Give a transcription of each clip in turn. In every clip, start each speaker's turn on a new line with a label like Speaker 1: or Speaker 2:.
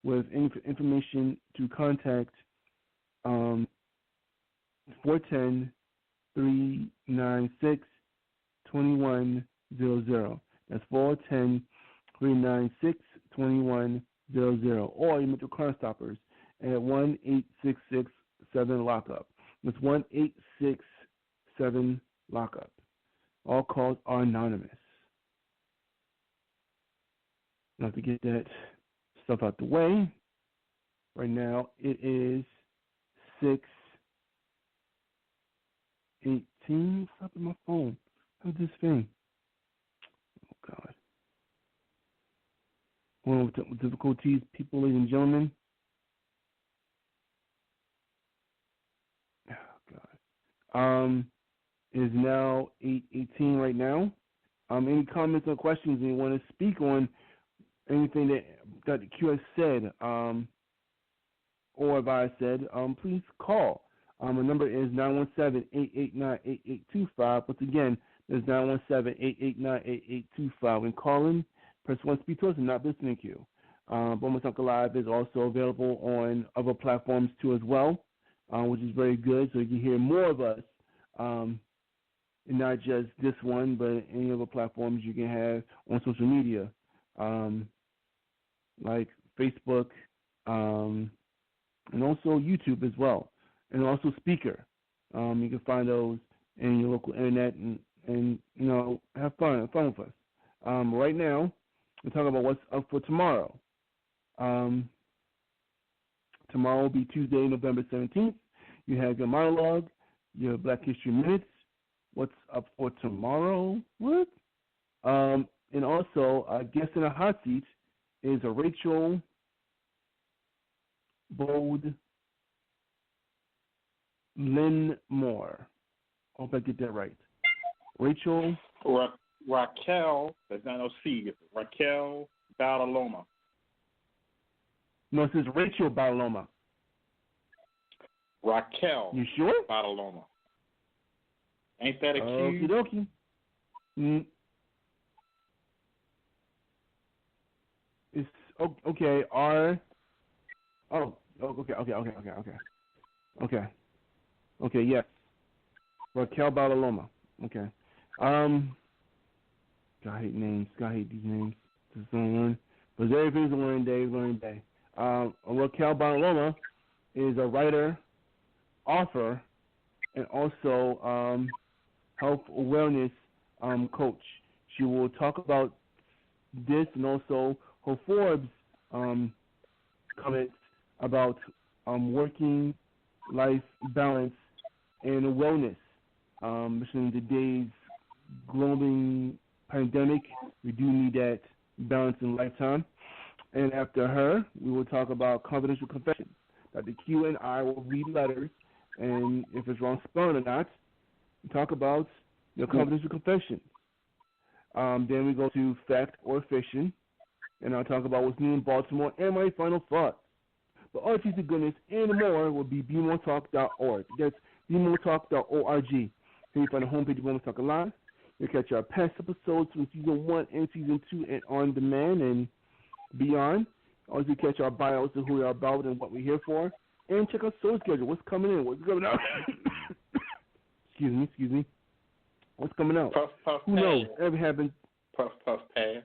Speaker 1: with information to contact 410 396 2100. That's 410 396 2100. Or you make your Crime Stoppers at 1-866-7-LOCKUP. That's 1-867-LOCKUP. All calls are anonymous. Now to get that stuff out the way, right now it is 6:18. Stop at my phone. How's this thing? Oh God. One of the difficulties, people, ladies and gentlemen. Oh God. It is now 8:18 right now. Any comments or questions you want to speak on anything that Dr. Q has said, or if I said, please call. The number is 917-889-8825. Once again, there's 917-889-8825. When calling, press 1 to speak to us and not listening to you. Bomber Talk Live is also available on other platforms too as well, which is very good. So you can hear more of us, and not just this one, but any other platforms you can have on social media, like Facebook, and also YouTube as well, and also Speaker. You can find those in your local internet and have fun with us. Right now, we're talking about what's up for tomorrow. Tomorrow will be Tuesday, November 17th. You have your monologue, your Black History Minutes. What's up for tomorrow? What? And also, a guest in a hot seat is a Rachel Bold Linmore. Hope I get that right. Rachel.
Speaker 2: Raquel, that's not no C. Raquel Badaloma.
Speaker 1: No, it says Rachel Badaloma.
Speaker 2: Raquel.
Speaker 1: You sure?
Speaker 2: Badaloma. Ain't that a Q?
Speaker 1: Okie dokie. It's okay. Okay. Yes. Raquel Badaloma. Okay. God, I hate names. God, I hate these names. Just don't learn. But everything's a learning day. Raquel Badaloma is a writer, author, and also health wellness coach. She will talk about this and also her Forbes comments about working life balance and wellness. In today's global pandemic, we do need that balance in lifetime. And after her, we will talk about confidential confession. Dr. Q and I will read letters, and if it's wrong spelling or not, we talk about your confidential confession. Then we go to fact or fiction, and I'll talk about what's new in Baltimore and my final thoughts. But all these goodness and more will be bmoretalk.org. That's bmoretalk.org. Here you find the homepage of Bowman Talk Live. You'll catch our past episodes from Season 1 and Season 2 and on demand and beyond. Also, catch our bios of who we are about and what we're here for. And check our show schedule. What's coming in? What's coming out? Excuse me. What's coming out?
Speaker 2: Puff,
Speaker 1: who knows? Ever happened?
Speaker 2: Puff, pad.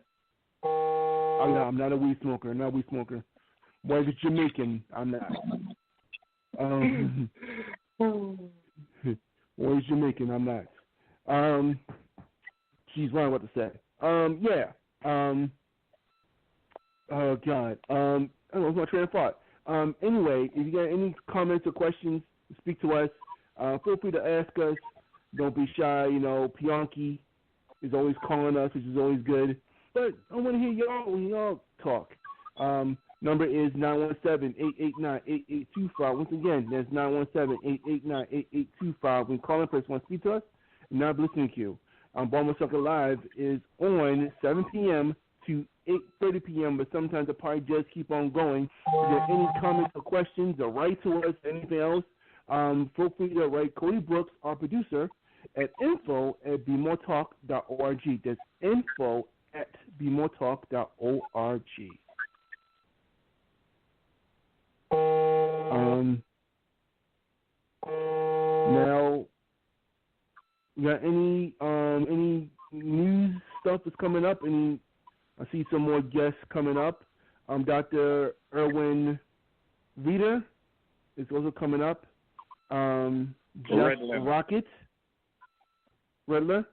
Speaker 1: I'm not a weed smoker. Boy, if it's Jamaican, I'm not. Boy, it's Jamaican, I'm not. She's what I'm about to say. Oh, God. I lost my train of thought. Anyway, if you got any comments or questions, speak to us. Feel free to ask us. Don't be shy. Pianki is always calling us, which is always good. But I want to hear y'all talk. Number is 917-889-8825. Once again, that's 917-889-8825. When calling, press 1 speak to us. And now listening to you. Baltimore Sucker Live is on 7 p.m. to 8:30 p.m., but sometimes the party does keep on going. If you have any comments or questions or write to us, anything else, feel free to write Cody Brooks, our producer, at info@bmoretalk.org. That's info@bmoretalk.org. You got any news stuff that's coming up? I see some more guests coming up. Dr. Erwin Reeder is also coming up. Jeff Rocket. Redler.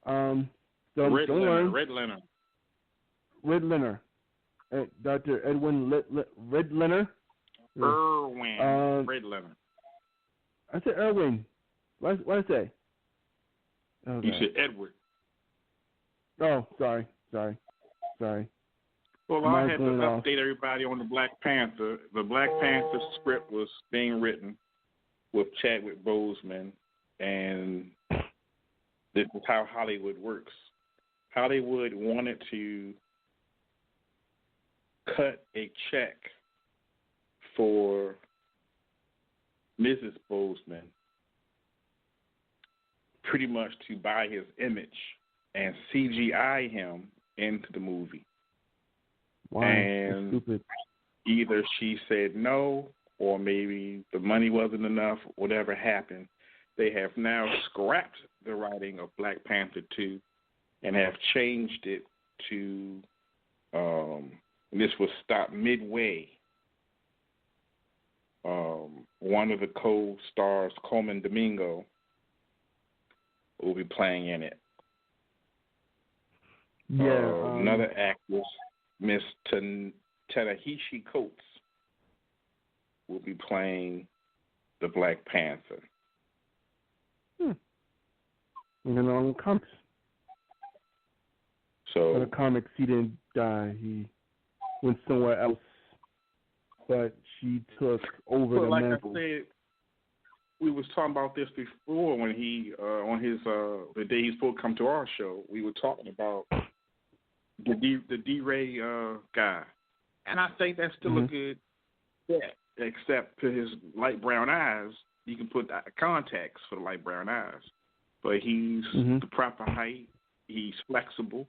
Speaker 2: Red Leonard.
Speaker 1: Red Leonard. Dr. Edwin Red Leonard.
Speaker 2: Erwin Red Leonard.
Speaker 1: I said Erwin. What did I say?
Speaker 2: Okay. You said Edward.
Speaker 1: Oh, sorry.
Speaker 2: Well, I had to update everybody on the Black Panther. The Black Panther script was being written with Chadwick Boseman, and this is how Hollywood works. Hollywood wanted to cut a check for Mrs. Boseman pretty much to buy his image and CGI him into the movie.
Speaker 1: Wow,
Speaker 2: and
Speaker 1: that's stupid.
Speaker 2: Either she said no, or maybe the money wasn't enough, whatever happened. They have now scrapped the writing of Black Panther 2 and have changed it to, this was stopped midway. One of the co-stars, Coleman Domingo, will be playing in it.
Speaker 1: Yeah.
Speaker 2: Another actress, Miss Ta-Nehisi Coates, will be playing the Black Panther.
Speaker 1: And then on the comics.
Speaker 2: So
Speaker 1: in the comics, he didn't die. He went somewhere else. But she took over the mantle.
Speaker 2: Like I said, we was talking about this before when he on his the day he's supposed to come to our show. We were talking about the D-Ray guy, and I think that's still a good bet. Except for his light brown eyes, you can put contacts for the light brown eyes. But he's the proper height. He's flexible,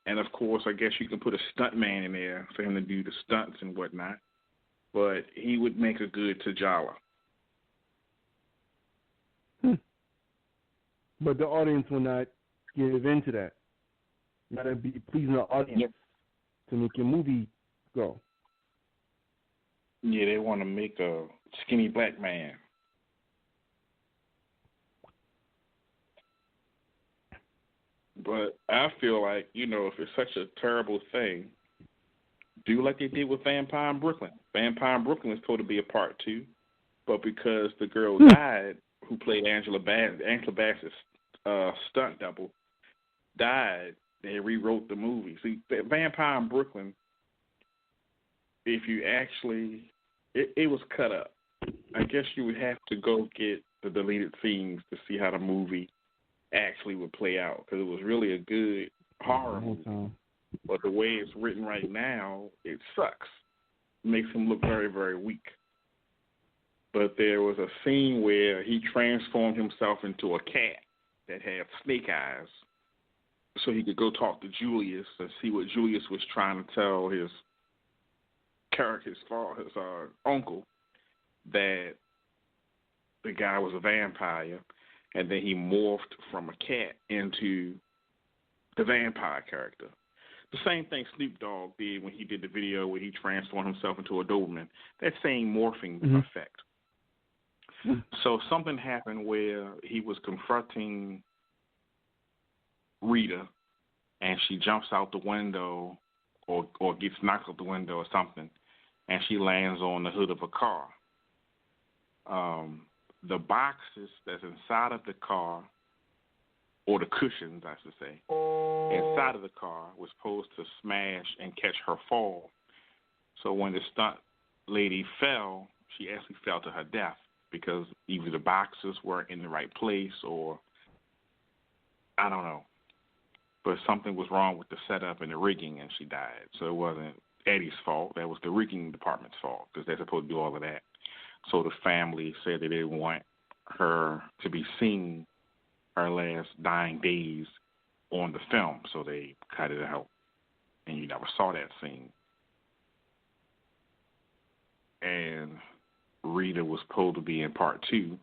Speaker 2: and of course, I guess you can put a stunt man in there for him to do the stunts and whatnot. But he would make a good T'Challa.
Speaker 1: But the audience will not give in to that. You gotta be pleasing the audience to make your movie go.
Speaker 2: Yeah, they want to make a skinny black man. But I feel like, if it's such a terrible thing, do like they did with Vampire in Brooklyn. Vampire in Brooklyn was supposed to be a part 2, but because the girl died, who played Angela Bassett's stunt double, died, they rewrote the movie. See, Vampire in Brooklyn, if you actually, it was cut up. I guess you would have to go get the deleted scenes to see how the movie actually would play out, because it was really a good horror movie. But the way it's written right now, it sucks. It makes him look very, very weak. But there was a scene where he transformed himself into a cat that had snake eyes so he could go talk to Julius and see what Julius was trying to tell his character, his uncle, that the guy was a vampire, and then he morphed from a cat into the vampire character. The same thing Snoop Dogg did when he did the video where he transformed himself into a Doberman. That same morphing effect. So something happened where he was confronting Rita, and she jumps out the window or gets knocked out the window or something, and she lands on the hood of a car. The boxes that's inside of the car, or the cushions, I should say, inside of the car was supposed to smash and catch her fall. So when the stunt lady fell, she actually fell to her death because either the boxes weren't in the right place or I don't know. But something was wrong with the setup and the rigging, and she died. So it wasn't Eddie's fault. That was the rigging department's fault because they're supposed to do all of that. So the family said that they didn't want her to be seen her last dying days on the film, so they cut it out, and you never saw that scene. And Rita was supposed to be in part 2,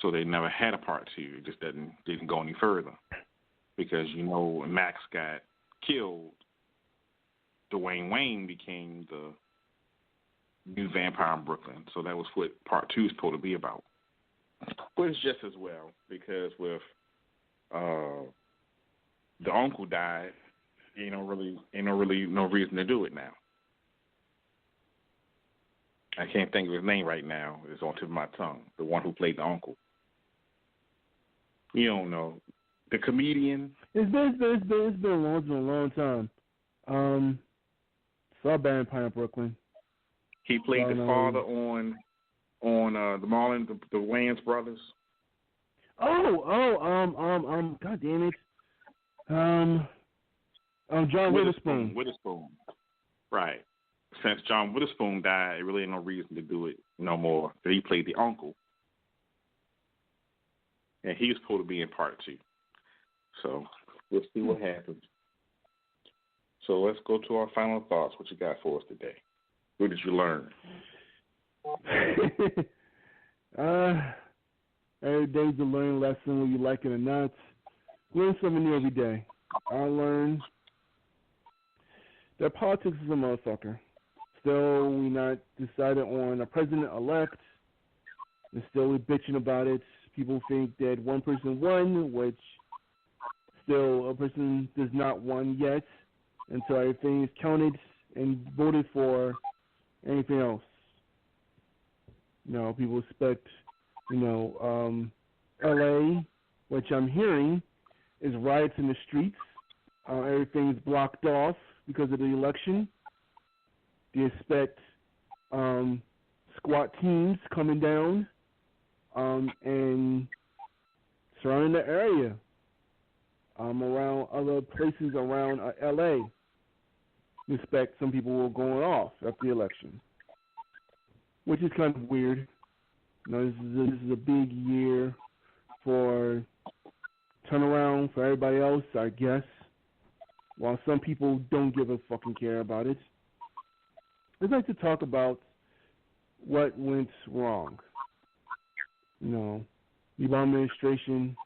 Speaker 2: So they never had a part 2. It just didn't go any further because when Max got killed, Dwayne Wayne became the new vampire in Brooklyn. So that was what part 2 is supposed to be about. But it's just as well because with the uncle died, ain't no reason to do it now. I can't think of his name right now. It's on the tip of my tongue. The one who played the uncle. You don't know. The comedian.
Speaker 1: It's been a long time. Saw Vampire in Brooklyn.
Speaker 2: He played the father on the Marlon, the Wayans brothers.
Speaker 1: God damn it. John Witherspoon. Right. Since John Witherspoon died, there really ain't no reason to do it no more. But he played the uncle. And he was supposed to be in part 2. So we'll see what happens. So let's go to our final thoughts. What you got for us today? What did you learn? Every day's a learning lesson, whether you like it or not. Learn something new every day. I learned that politics is a motherfucker. Still, we not decided on a president-elect. And still, we're bitching about it. People think that one person won, which still a person does not won yet until everything is counted and voted for anything else. People expect, L.A., which I'm hearing, is riots in the streets. Everything's blocked off because of the election. They expect SWAT teams coming down and surrounding the area around other places around L.A. You expect some people will going off after the election, which is kind of weird. This is a big year for turnaround for everybody else, I guess, while some people don't give a fucking care about it. I'd like to talk about what went wrong. The Obama administration,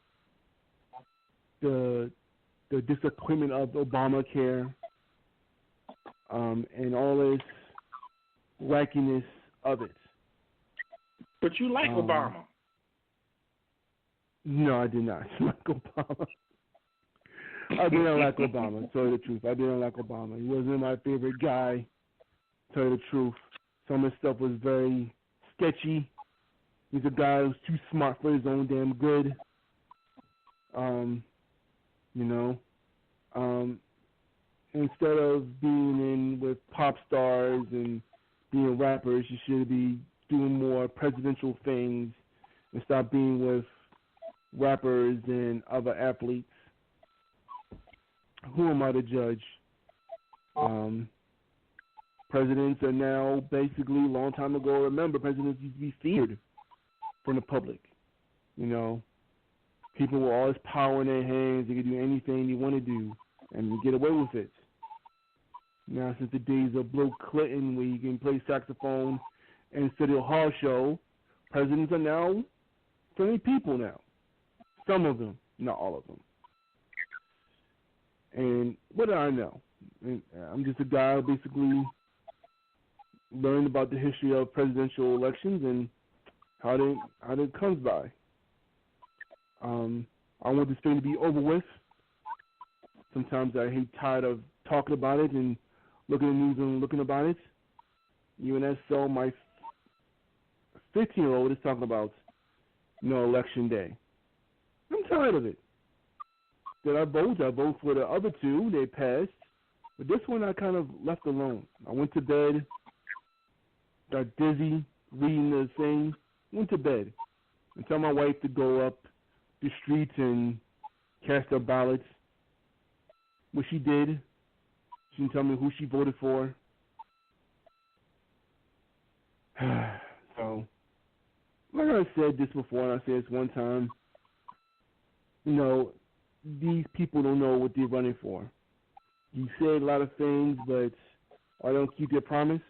Speaker 1: the disappointment of Obamacare, and all this wackiness of it.
Speaker 2: But you like Obama.
Speaker 1: No, I did not like Obama. I did not like Obama, to tell you the truth. I didn't like Obama. He wasn't my favorite guy, to tell you the truth. Some of his stuff was very sketchy. He's a guy who's too smart for his own damn good. Instead of being in with pop stars and being rappers, you should be doing more presidential things and stop being with rappers and other athletes. Who am I to judge? Presidents are now basically, a long time ago, remember, presidents used to be feared from the public. People with all this power in their hands, they can do anything they want to do and get away with it. Now, since the days of Bill Clinton, where you can play saxophone and City Hall show, presidents are now friendly people now. Some of them, not all of them. And what do I know? I'm just a guy who basically learned about the history of presidential elections and how it comes by. I want this thing to be over with. Sometimes I hate tired of talking about it and looking at the news and looking about it. Even as so, my 15-year-old is talking about election day. I'm tired of it. Did I vote? I vote for the other two. They passed. But this one I kind of left alone. I went to bed, got dizzy reading the thing, went to bed. And tell my wife to go up the streets and cast her ballots, which she did. She didn't tell me who she voted for. So, like I said this before, and I said this one time, these people don't know what they're running for. You say a lot of things, but I don't keep their promise.